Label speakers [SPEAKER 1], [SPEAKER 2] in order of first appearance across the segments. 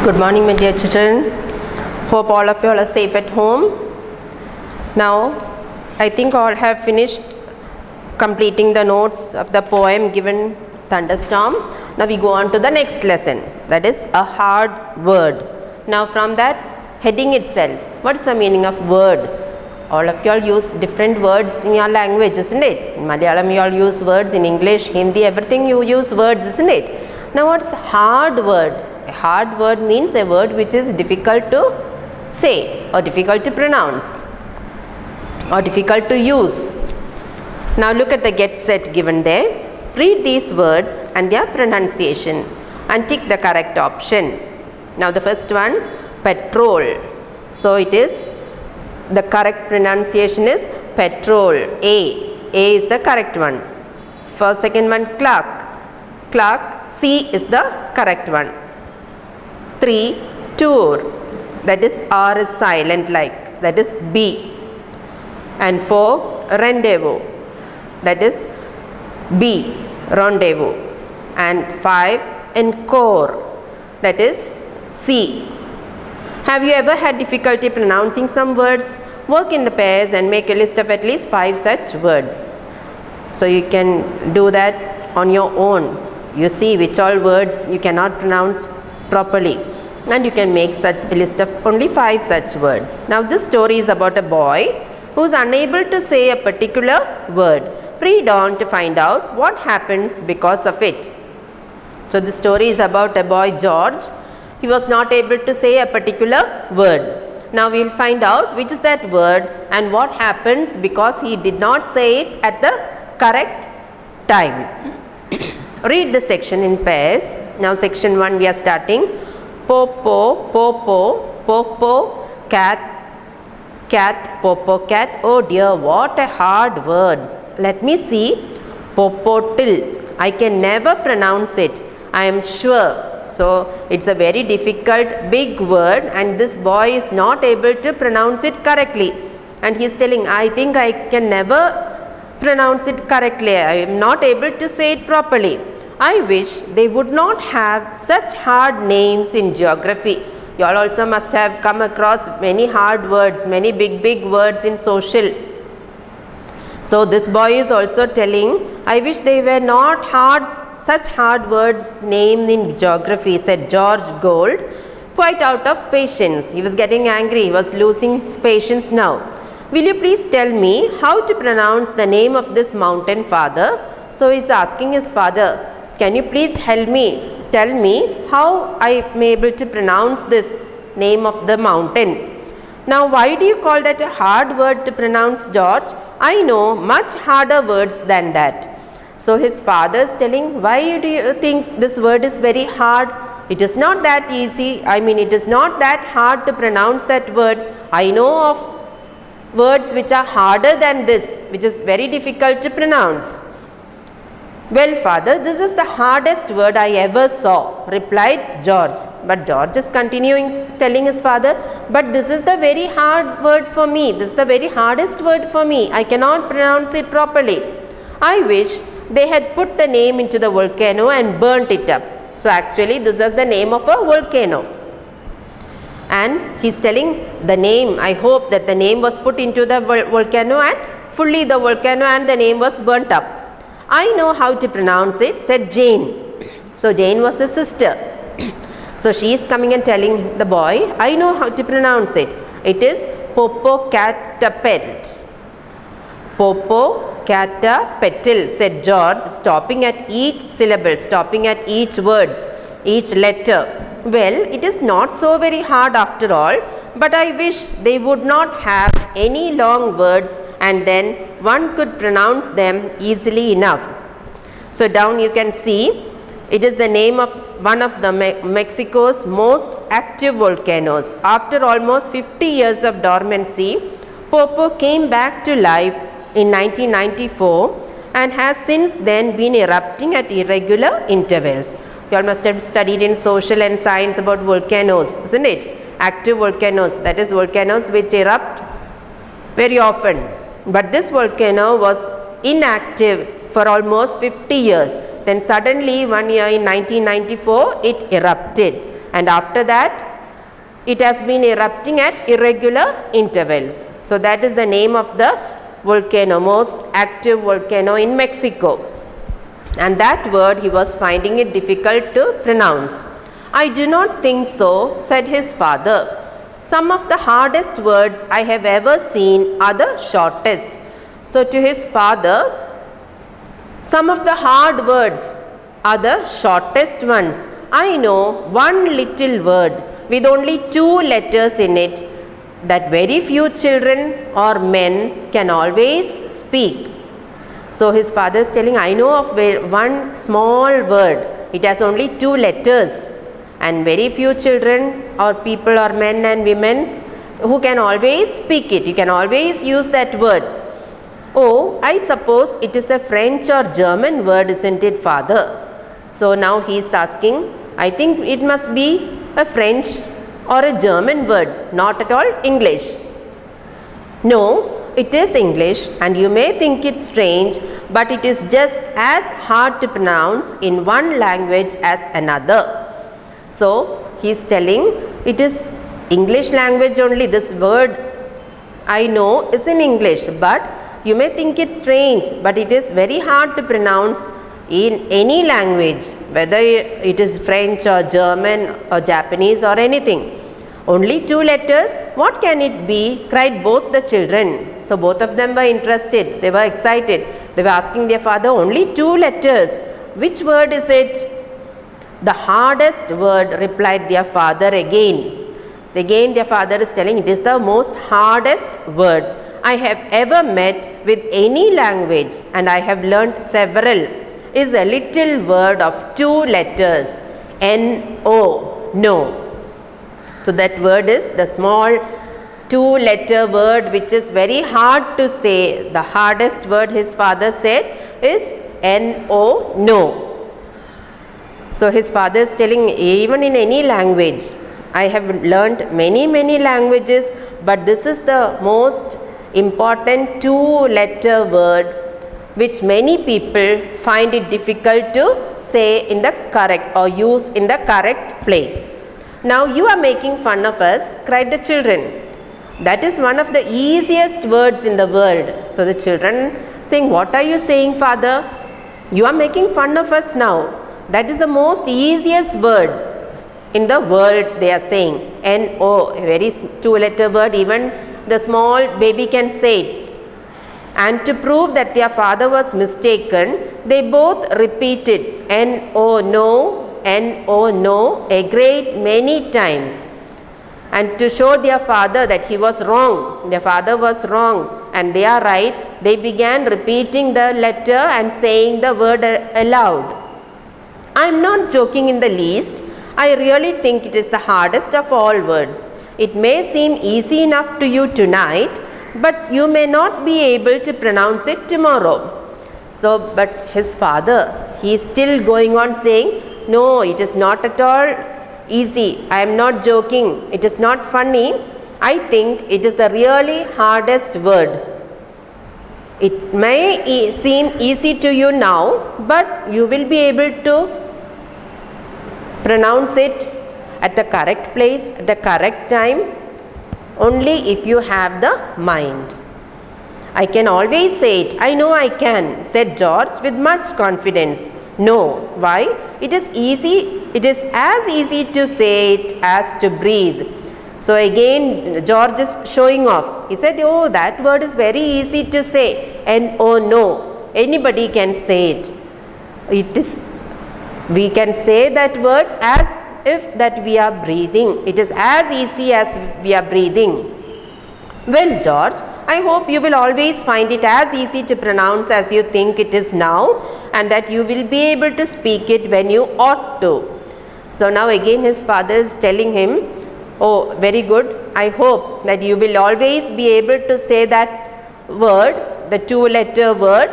[SPEAKER 1] Good morning, my dear children. Hope all of you all are safe at home. Now, I think all have finished completing the notes of the poem given Thunderstorm. Now we go on to the next lesson, that is a hard word. Now from that heading itself, what is the meaning of word? All of you all use different words in your language, isn't it? In Malayalam you all use words, in English, Hindi, everything you use words, isn't it? Now what's hard word? A hard word means a word which is difficult to say or difficult to pronounce or difficult to use. Now look at the get set given there. Read these words and their pronunciation and tick the correct option. Now the first one, petrol. So it is, the correct pronunciation is petrol. A is the correct one. For second one, clock. Clock, C is the correct one. 3, tour, that is R is silent like, that is B. And 4, rendezvous, that is B, rendezvous. And 5, encore, that is C. Have you ever had difficulty pronouncing some words? Work in the pairs and make a list of at least 5 such words. So you can do that on your own. You see which all words you cannot pronounce properly, and you can make such a list of only 5 such words. Now this story is about a boy who is unable to say a particular word. Read on to find out what happens because of it. So the story is about a boy, George. He was not able to say a particular word. Now we will find out which is that word and what happens because he did not say it at the correct time. Read the section in pairs. Now section 1 we are starting. Popo, popo, popo, cat, cat, popo, cat. Oh dear, what a hard word. Let me see. Popotil. I can never pronounce it, I am sure. So it's a very difficult big word and this boy is not able to pronounce it correctly. And he is telling, I think I can never pronounce it correctly. I am not able to say it properly. I wish they would not have such hard names in geography. You all also must have come across many hard words, many big words in social. So this boy is also telling, I wish they were not such hard words named in geography, said George Gold, quite out of patience. He was getting angry, he was losing his patience now. Will you please tell me how to pronounce the name of this mountain, father? So he is asking his father, can you please help me, tell me how I am able to pronounce this name of the mountain. Now why do you call that a hard word to pronounce, George? I know much harder words than that. So his father is telling, why do you think this word is very hard? It is not that easy, it is not that hard to pronounce that word. I know of words which are harder than this, which is very difficult to pronounce. Well, father, this is the hardest word I ever saw, replied George. But George is continuing telling his father, but this is the very hard word for me. This is the very hardest word for me. I cannot pronounce it properly. I wish they had put the name into the volcano and burnt it up. So actually this is the name of a volcano. And he is telling the name, I hope that the name was put into the volcano and fully the volcano and the name was burnt up. I know how to pronounce it, said Jane. So Jane was his sister. So she is coming and telling the boy, I know how to pronounce it. It is Popocatepetl. Popocatepetl, said George, stopping at each syllable, stopping at each words, each letter. Well, it is not so very hard after all, but I wish they would not have any long words and then one could pronounce them easily enough. So down you can see, it is the name of one of the Mexico's most active volcanoes. After almost 50 years of dormancy, Popo came back to life in 1994 and has since then been erupting at irregular intervals. You all must have studied in social and science about volcanoes, isn't it? Active volcanoes, that is volcanoes which erupt very often. But this volcano was inactive for almost 50 years. Then suddenly one year in 1994 it erupted. and after that it has been erupting at irregular intervals. So that is the name of the volcano, most active volcano in Mexico. And that word he was finding it difficult to pronounce. I do not think so, said his father. Some of the hardest words I have ever seen are the shortest. So to his father, some of the hard words are the shortest ones. I know one little word with only 2 letters in it that very few children or men can always speak. So his father is telling, I know of one small word, it has only 2 letters, and very few children or people or men and women who can always speak it. You can always use that word. Oh, I suppose it is a French or German word, isn't it, father? So now he is asking, I think it must be a French or a German word, not at all English. No, it is English, and you may think it strange, but it is just as hard to pronounce in one language as another. So he is telling it is English language only. This word I know is in English, but you may think it strange, but it is very hard to pronounce in any language, whether it is French or German or Japanese or anything. Only 2 letters, what can it be? Cried both the children. So both of them were interested, they were excited. They were asking their father, only 2 letters, which word is it? The hardest word, replied their father again. So again their father is telling, it is the most hardest word I have ever met with any language, and I have learnt several, is a little word of 2 letters, N-O, no. So that word is the small 2-letter word which is very hard to say. The hardest word his father said is N-O, no. So his father is telling, even in any language, I have learnt many languages, but this is the most important 2-letter word which many people find it difficult to say in the correct or use in the correct place. Now you are making fun of us, cried the children. That is one of the easiest words in the world. So the children saying, what are you saying, father? You are making fun of us now. That is the most easiest word in the world, they are saying. N-O, a very 2-letter word, even the small baby can say it. And to prove that their father was mistaken, they both repeated N-O, no, N-O, no, a great many times. And to show their father that he was wrong, their father was wrong and they are right, they began repeating the letter and saying the word aloud. I am not joking in the least. I really think it is the hardest of all words. It may seem easy enough to you tonight, but you may not be able to pronounce it tomorrow. So, but his father, he is still going on saying, no, it is not at all easy. I am not joking. It is not funny. I think it is the really hardest word. It may seem easy to you now, but you will be able to pronounce it at the correct place, at the correct time, only if you have the mind. I can always say it. I know I can, said George with much confidence. No. Why? It is easy. It is as easy to say it as to breathe. So again George is showing off. He said, oh, that word is very easy to say. And oh no, anybody can say it. It is, we can say that word as if that we are breathing. It is as easy as we are breathing. Well, George, I hope you will always find it as easy to pronounce as you think it is now, and that you will be able to speak it when you ought to. So now again his father is telling him, oh, very good. I hope that you will always be able to say that word, the 2-letter word,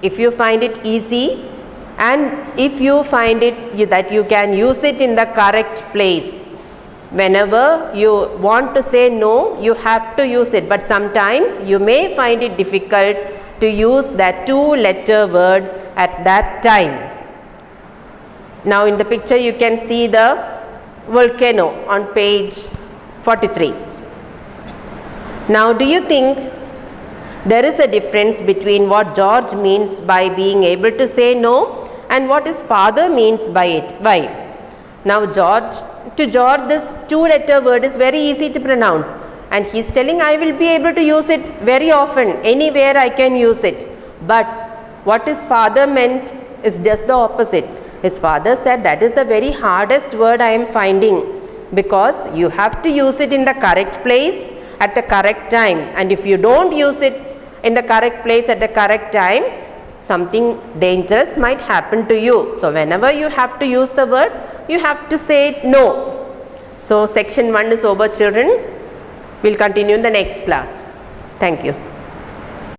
[SPEAKER 1] if you find it easy, and if you find it that you can use it in the correct place. Whenever you want to say no, you have to use it, but sometimes you may find it difficult to use that 2-letter word at that time. Now in the picture you can see the volcano on page 43. Now, do you think there is a difference between what George means by being able to say no and what his father means by it? Why? Now, to George, this two-letter word is very easy to pronounce, and he is telling, I will be able to use it very often, anywhere I can use it. But what his father meant is just the opposite. His father said that is the very hardest word I am finding, because you have to use it in the correct place at the correct time, and if you don't use it in the correct place at the correct time, something dangerous might happen to you. So, whenever you have to use the word, you have to say no. So, section 1 is over, children. We will continue in the next class. Thank you.